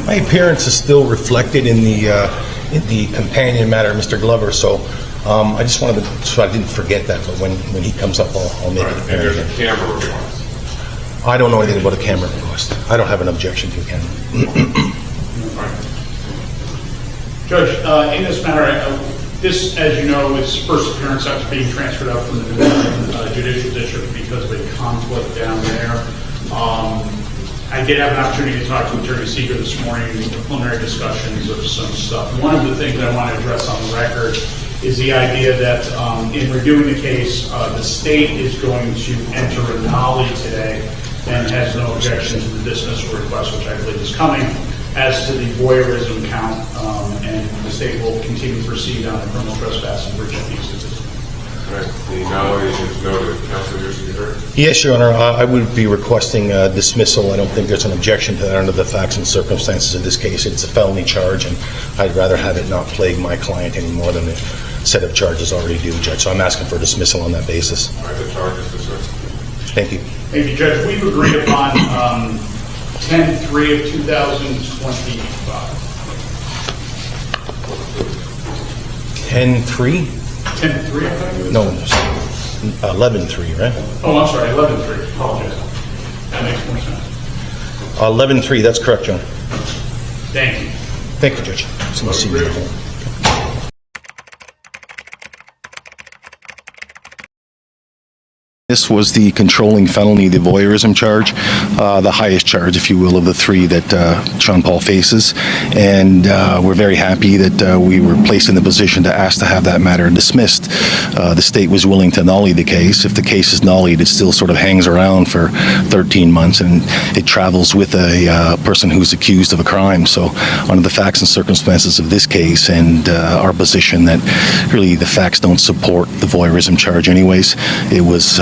My appearance is still reflected in the companion matter of Mr. Glover, so I just wanted to, so I didn't forget that, but when he comes up, I'll make it appear again. There's a camera request. I don't know anything about a camera request. I don't have an objection to a camera. Judge, in this matter, this, as you know, is first appearance after being transferred out from the Judicial District because of a conflict down there. I did have an opportunity to talk to Attorney Seeger this morning in preliminary discussions of some stuff. One of the things I want to address on the record is the idea that in reviewing the case, the state is going to enter a nollie today and has no objection to the dismissal request, which I believe is coming, as to the voyeurism count, and the state will continue to proceed on the criminal trespass and breach of peace at this point. Right. The nollie is noted. Counsel, yours to be heard. Yes, Your Honor. I would be requesting dismissal. I don't think there's an objection to that under the facts and circumstances of this case. It's a felony charge, and I'd rather have it not plague my client any more than the set of charges already do, Judge. So I'm asking for dismissal on that basis. All right, the charge is dismissed. Thank you. Thank you, Judge. We've agreed upon 10/3 of 2025. 10-3? 10/3, I think? No, 11-3, right? Oh, I'm sorry, 11/3. Apologize. That makes more sense. 11-3, that's correct, John. Thank you. Thank you, Judge. So we'll see you at home. This was the controlling felony, the voyeurism charge, the highest charge, if you will, of the three that Sean Paul faces. And we're very happy that we were placed in the position to ask to have that matter dismissed. The state was willing to nollie the case. If the case is nollied, it still sort of hangs around for 13 months, and it travels with a person who's accused of a crime. So under the facts and circumstances of this case and our position that really the facts don't support the voyeurism charge anyways, it was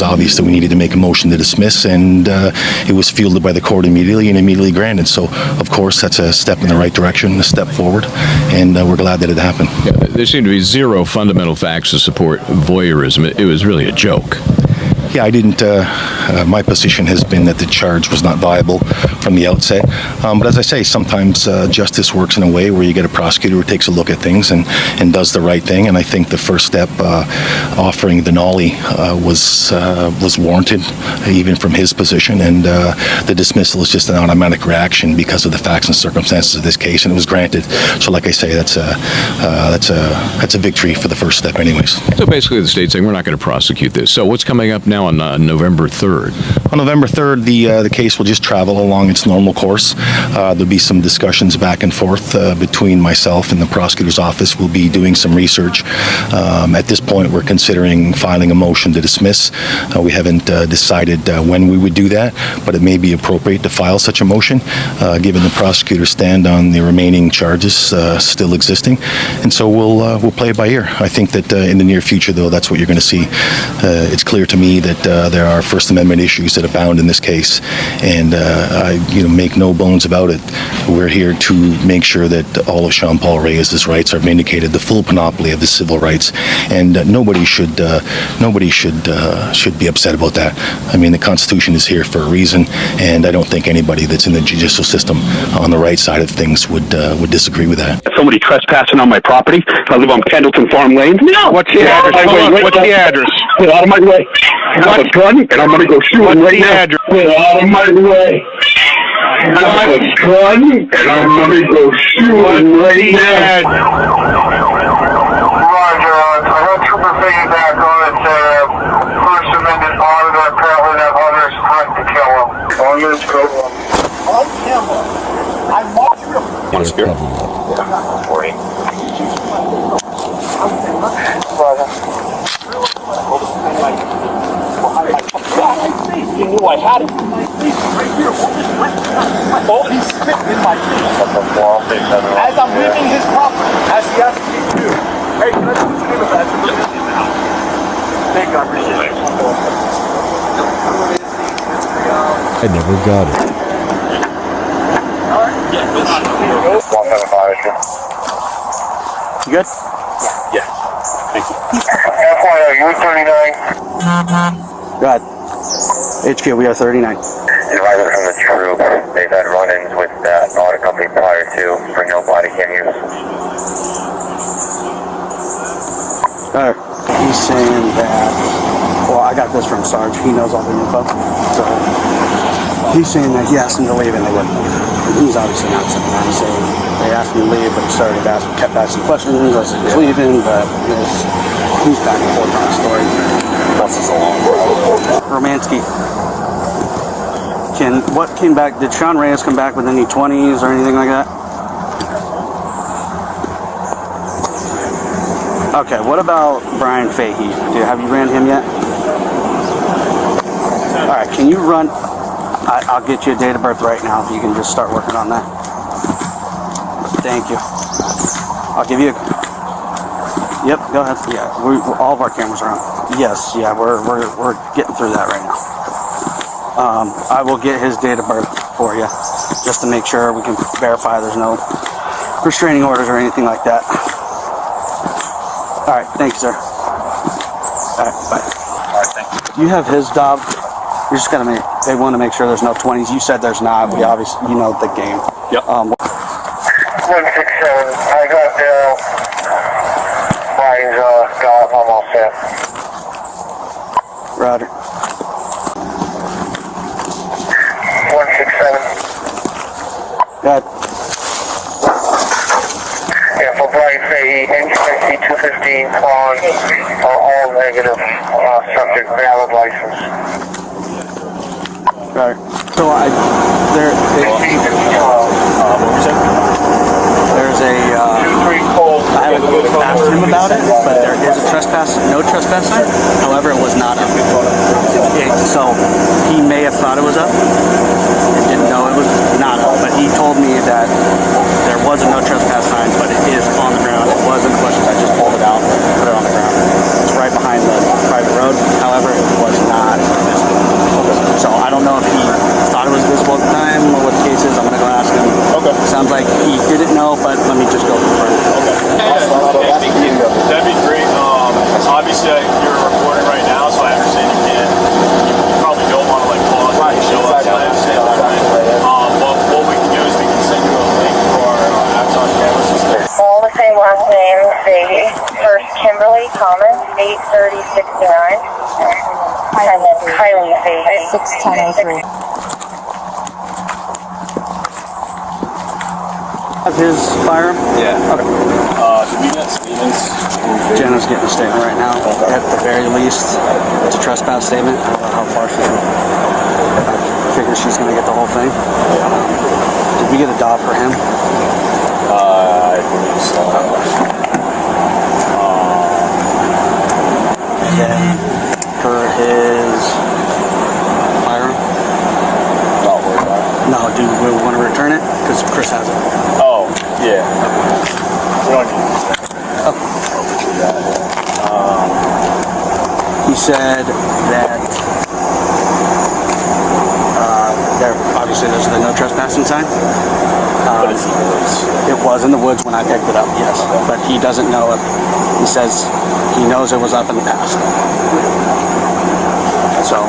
obvious that we needed to make a motion to dismiss, and it was fielded by the court immediately and immediately granted. So, of course, that's a step in the right direction, a step forward, and we're glad that it happened. Yeah, there seemed to be zero fundamental facts to support voyeurism. It was really a joke. Yeah, I didn't, my position has been that the charge was not viable from the outset. But as I say, sometimes justice works in a way where you get a prosecutor who takes a look at things and does the right thing. And I think the first step, offering the nollie, was warranted, even from his position. And the dismissal is just an automatic reaction because of the facts and circumstances of this case, and it was granted. So, like I say, that's a victory for the first step, anyways. So basically, the state's saying we're not going to prosecute this. So what's coming up now on November 3rd? On November 3rd, the case will just travel along its normal course. There'll be some discussions back and forth between myself and the prosecutor's office. We'll be doing some research. At this point, we're considering filing a motion to dismiss. We haven't decided when we would do that, but it may be appropriate to file such a motion, given the prosecutor's stand on the remaining charges still existing. And so we'll play it by ear. I think that in the near future, though, that's what you're going to see. It's clear to me that there are First Amendment issues that abound in this case, and I make no bones about it. We're here to make sure that all of Sean Paul Reyes' rights are vindicated, the full panoply of the civil rights, and nobody should be upset about that. I mean, the Constitution is here for a reason, and I don't think anybody that's in the judicial system on the right side of things would disagree with that. Somebody trespassing on my property. I live on Pendleton Farm Lane. No. What's the address? What's the address? Get out of my way. I have a gun, and I'm going to go shoot him right now. Get out of my way. I have a gun, and I'm going to go shoot him right now. Roger, I got Trooper piggyback on it. First Amendment auditor apparently that others threatened to kill him. On this program. On camera. I marked you. On spear? Yeah. 40. You knew I had it. Right here. Oh, he spit in my face. As I'm leaving his property, as he asked me to do. Hey, can I put your name in that? Thank God, appreciate it. I never got it. You good? Yeah. Thank you. FYI, you're 39. Go ahead. HQ, we are 39. advisor from the troop. They've had run-ins with that auto company prior to for no body cam use. He's saying that, well, I got this from Sarge. He knows all the info. So he's saying that he asked him to leave and they wouldn't leave. And he's obviously not saying that. He's saying they asked him to leave, but he kept asking questions. I said he's leaving, but he's back and forth on the story. That's just a long road. Romansky. What came back? Did Sean Reyes come back with any 20s or anything like that? Okay, what about Brian Fahey? Have you ran him yet? Alright, can you run? I'll get you a date of birth right now if you can just start working on that. Thank you. I'll give you a... Yep, go ahead. Yeah, all of our cameras are on. Yes, yeah, we're getting through that right now. I will get his date of birth for you, just to make sure we can verify there's no restraining orders or anything like that. Alright, thank you, sir. Alright, bye. Alright, thank you. You have his job. You're just gonna they want to make sure there's no 20s. You said there's not. We obviously, you know the game. Yep. 167, I got Brian's job, I'm all set. Roger. 167. Go ahead. Yeah, for Brian Fahey, NCC 215 on all negative, subject valid license. Right. So there's a, I haven't asked him about it, but there is a no trespass sign. However, it was not up. So he may have thought it was up and didn't know it was not up, but he told me that there was a no trespass sign, but it is on the ground. It was in the bushes. I just pulled it out, put it on the ground. It's right behind the private road. However, it was not visible. So I don't know if he thought it was visible at the time or what the case is. I'm gonna go ask him. Okay. Sounds like he didn't know, but let me just go confirm. Okay. That'd be great. Obviously, you're recording right now, so I understand you probably don't want to pause and show us live. What we can do is we can send you a link for our Axon camera system. All the same last name, Fahey. First Kimberly Thomas, 83069. And then Kylie Fahey, 61003. Have his firearm? Yeah. Okay. Did we get Stevens? Jenna's getting a statement right now. At the very least, it's a trespass statement. I don't know how far she's going. I figure she's going to get the whole thing. Did we get a dog for him? I believe so. Yeah. For his firearm? Not worried about it. No, do we want to return it? Because Chris has it. Oh, yeah. We don't need it. He said that obviously there's the no trespassing sign. But it's in the woods. It was in the woods when I picked it up, yes. But he doesn't know if, he says he knows it was up in the past. So.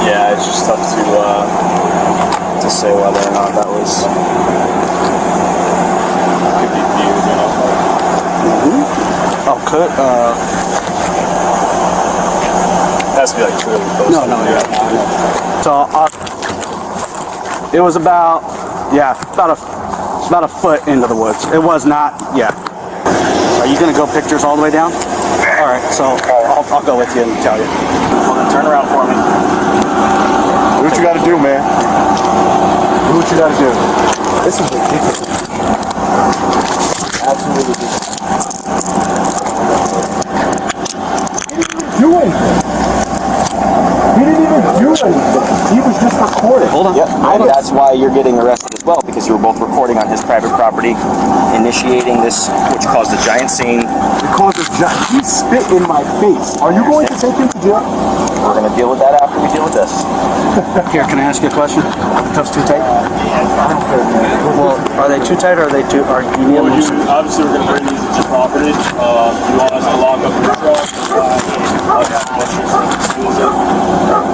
Yeah, it's just tough to say whether or not that was could be viewed, you know. Oh, could Has to be clearly posted. No, yeah. So it was about a foot into the woods. It was not. Yeah. Are you gonna go pictures all the way down? All right. So I'll go with you and tell you. Turn around for me. Do what you gotta do, man. Do what you gotta do. This is ridiculous. Absolutely ridiculous. Do anything. He didn't even do anything. He was just recording. Hold on. Yep, and that's why you're getting arrested as well, because you were both recording on his private property, initiating this, which caused a giant scene. Because he spit in my face. Are you going to take him to jail? We're going to deal with that after we deal with this. Here, can I ask you a question? Cuffs too tight? Well, are they too tight or are they too? Are you need them loose? Obviously, we're going to bring these into property. You want us to lock up your truck?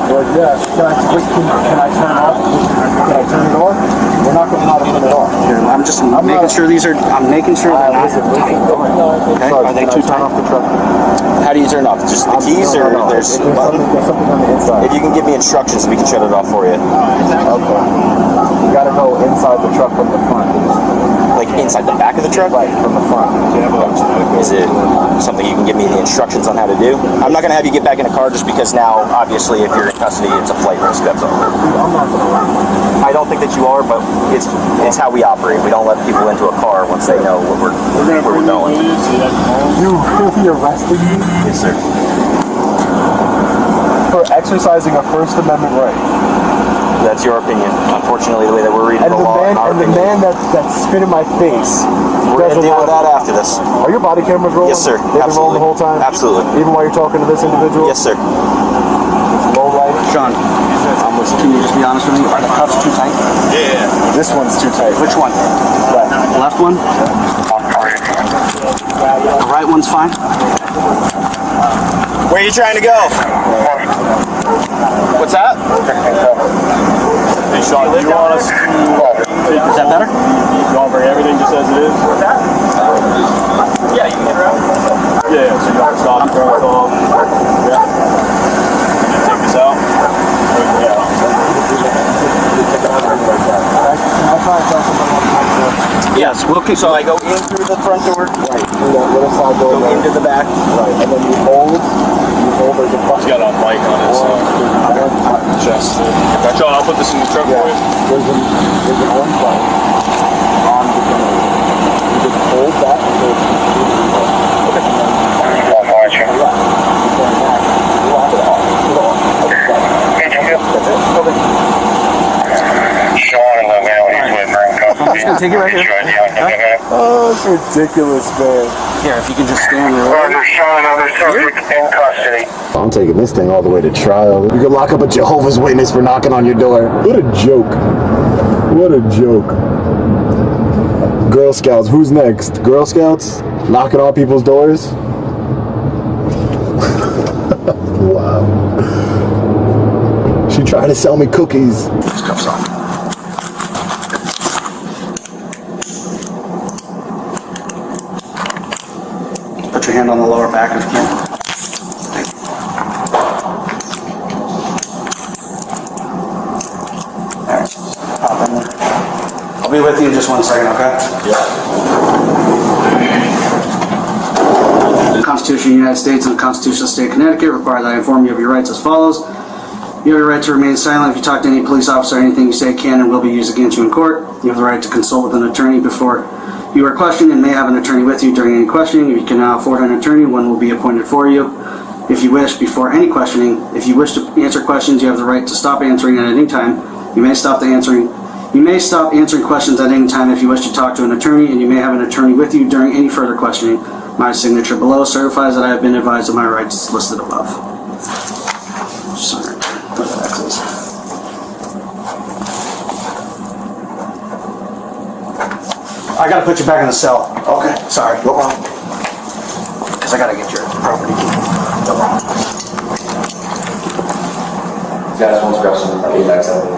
Well, yeah. Can I turn it off? Can I turn it off? We're not going to turn it off. I'm just making sure they're not tight. Okay, are they too tight? Off the truck. How do you turn it off? Just the keys, or there's a button? There's something on the inside. If you can give me instructions, we can shut it off for you. Okay. You got to go inside the truck from the front. Like inside the back of the truck? Right, from the front. Is it something you can give me the instructions on how to do? I'm not going to have you get back in the car just because now, obviously, if you're in custody, it's a flight risk. That's all. I'm not going to lie. I don't think that you are, but it's how we operate. We don't let people into a car once they know where we're going. You filthy arrested me? Yes, sir. For exercising a First Amendment right. That's your opinion. Unfortunately, the way that we're reading And the the law, man, that spit in my face. we're going to deal with that after this. Are your body cameras rolling? Yes, sir. They've been rolling the whole time? Absolutely. Even while you're talking to this individual? Yes, sir. Low light? Sean, can you just be honest with me? Are the cuffs too tight? Yeah. This one's too tight. Which one? The left one? The right one's fine? Where are you trying to go? What's that? Hey, Sean, do you want us to Is that better? you want to bring everything just as it is? What's that? Yeah, you can get around. Yeah, so you want to stop, turn this off. Yeah. And then take this out. Yeah. Yes, we'll keep. So I go in through the front door. Right, through that little side door. Go into the back. Right, and then you hold there's a button. He's got a mic on his chest. Sean, I'll put this in the truck for you. There's an orange button on the generator. You just hold that until it's Sean and the man he's with I'm just going to take it right here. Oh, it's ridiculous, man. Here, if you can just stand real. Further Sean, other subject in custody. I'm taking this thing all the way to trial. You could lock up a Jehovah's Witness for knocking on your door. What a joke. What a joke. Girl Scouts, who's next? Girl Scouts? Knocking on people's doors? Wow. She tried to sell me cookies. Cuffs off. Put your hand on the lower back if you can. There. Pop in there. I'll be with you in just 1 second, okay? The Constitution of the United States and the Constitution of the State of Connecticut require that I inform you of your rights as follows. You have the right to remain silent. If you talk to any police officer, anything you say can and will be used against you in court. You have the right to consult with an attorney before you are questioned and may have an attorney with you during any questioning. If you cannot afford an attorney, one will be appointed for you. If you wish, before any questioning, if you wish to answer questions, you have the right to stop answering at any time. You may stop answering questions at any time if you wish to talk to an attorney, and you may have an attorney with you during any further questioning. My signature below certifies that I have been advised of my rights listed above. Sorry. Whatever that is. I gotta put you back in the cell. Okay. Sorry. No problem. Because I gotta get your property key. No problem. Guys, want to grab some bags out there?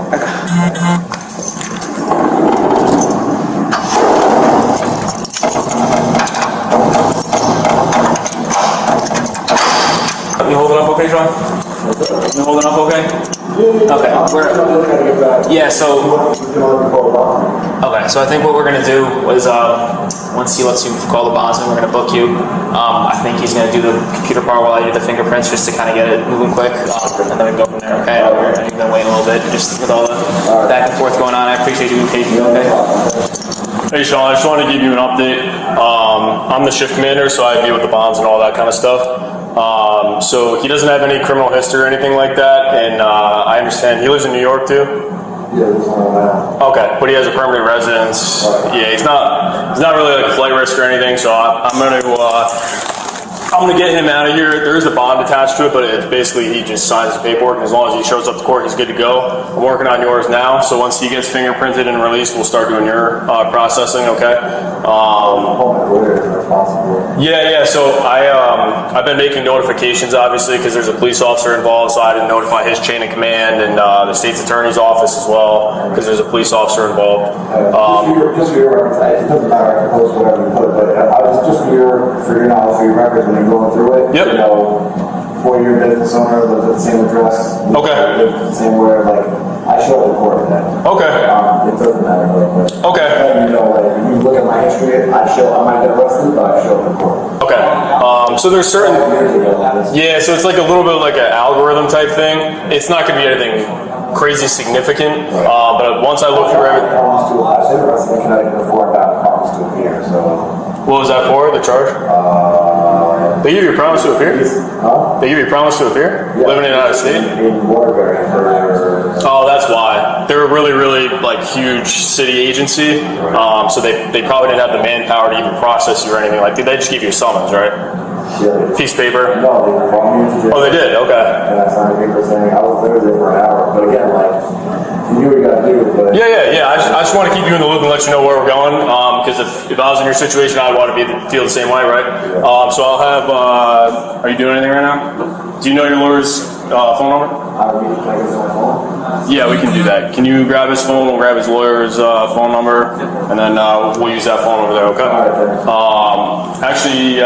You holding up okay, Sean? You holding up okay? Okay. Yeah, so I think what we're gonna do is once he lets you call the bondsman, we're gonna book you. I think he's gonna do the computer part while I do the fingerprints just to kind of get it moving quick, and then we go from there. Okay? I know you've been waiting a little bit just with all the back and forth going on. I appreciate you being patient. Okay. Hey Sean, I just wanted to give you an update. I'm the shift commander, so I deal with the bonds and all that kind of stuff. So he doesn't have any criminal history or anything like that, and I understand he lives in New York too. Okay, but he has a permanent residence. Yeah, he's not really like flight risk or anything. So I'm I'm gonna get him out of here. There is a bond attached to it, but it's basically he just signs the paperwork, and as long as he shows up to court, he's good to go. I'm working on yours now, so once he gets fingerprinted and released, we'll start doing your processing. Okay. Yeah. So I've been making notifications, obviously, because there's a police officer involved, so I didn't notify his chain of command and the state's attorney's office as well, because there's a police officer involved. Just for your records, it doesn't matter, I can post whatever you put, but I was just for your knowledge, for your records, when you're going through it, Yep. you know, 4-year business owner, lives at the same address, Okay. lives the same where, like, I show up in court with that. Okay. It doesn't matter, like, but Okay. you know, like, if you look at my history, I might get arrested, but I show up in court. Okay. So there's certain. Years ago, Yeah, so it's like a little bit like an algorithm type thing. It's not going to be anything crazy significant, but once I look through everything. Promise to I've been arrested in Connecticut before, I got a promise to appear, so. What was that for, the charge? They give you a promise to appear? Huh? They give you a promise to appear? Yeah. Living in out of state? In Waterbury for. Oh, that's why. They're a really, really like huge city agency, so they probably didn't have the manpower to even process you or anything like that. They just give you a summons, right? Yeah. Piece of paper? No, they brought me into jail. Oh, they did? Okay. And I signed a paper saying I was literally there for an hour. But again, like, you knew what you gotta do, but. Yeah. I just want to keep you in the loop and let you know where we're going. Because if I was in your situation, I'd want to feel the same way, right? So I'll have. Are you doing anything right now? Do you know your lawyer's phone number? I would be like, is my phone? Yeah, we can do that. Can you grab his phone? We'll grab his lawyer's phone number, and then we'll use that phone over there. Okay. Actually,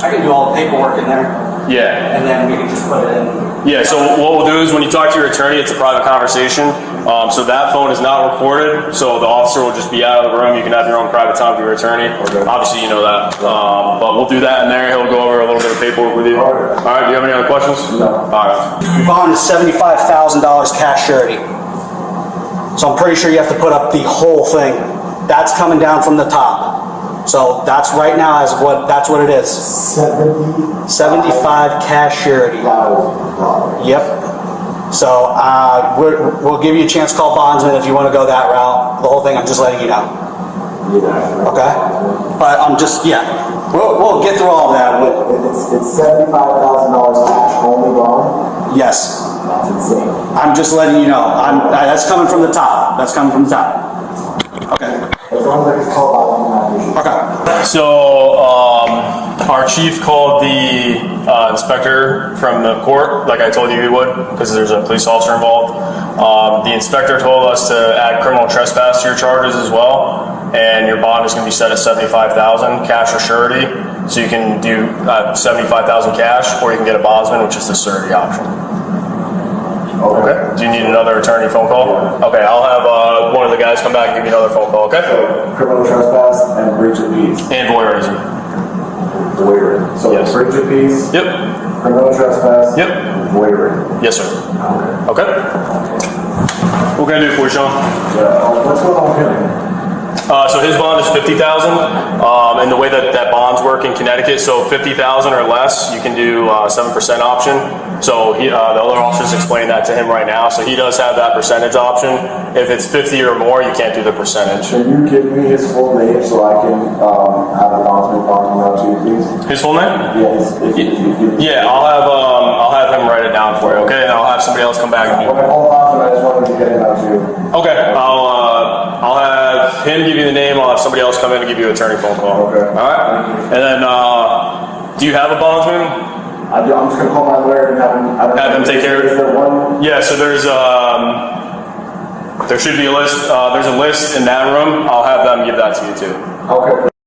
I can do all the paperwork in there, yeah. and then we can just put it in. Yeah, so what we'll do is when you talk to your attorney, it's a private conversation. So that phone is not recorded, so the officer will just be out of the room. You can have your own private time with your attorney. Okay. Obviously, you know that. But we'll do that in there. He'll go over a little bit of paperwork with you. All right, do you have any other questions? No. All right. Your bond is $75,000 cash surety. So I'm pretty sure you have to put up the whole thing. That's coming down from the top. So that's right now that's what it is. 75 cash surety. Yep. So we'll give you a chance to call bondsman if you want to go that route. The whole thing, I'm just letting you know. Okay. But I'm just we'll get through all of that. It's $75,000 cash only bond. Yes. That's insane. I'm just letting you know. That's coming from the top. That's coming from the top. Okay. As long as I can call out, Okay. So our chief called the inspector from the court, like I told you he would, because there's a police officer involved. The inspector told us to add criminal trespass to your charges as well, and your bond is going to be set at $75,000 cash or surety. So you can do $75,000 cash, or you can get a bondsman, which is the surety option. Okay. Do you need another attorney phone call? Okay, I'll have one of the guys come back and give you another phone call, okay? criminal trespass and breach of peace. And voyeurism. Voyeurism. So Yes. breach of peace, Yep. criminal trespass, Yep. voyeurism. Yes, sir. Okay. What can I do for you, Sean? What's going on with him? So his bond is $50,000, and the way that bonds work in Connecticut, so $50,000 or less, you can do 7% option. So the other officers explained that to him right now. So he does have that percentage option. If it's 50 or more, you can't do the percentage. Can you give me his full name so I can have the bondsman bond him out to you, please? His full name? Yes. Yeah, I'll have him write it down for you. Okay, and I'll have somebody else come back and do When I call bondsman, I just wanted to get him out to you. Okay, I'll have him give you the name. I'll have somebody else come in and give you an attorney phone call. Okay. All right. And then, do you have a bondsman? I'm just gonna call my lawyer and Have him take care of it? Is there one? Yeah. So there should be a list. There's a list in that room. I'll have them give that to you too. Okay.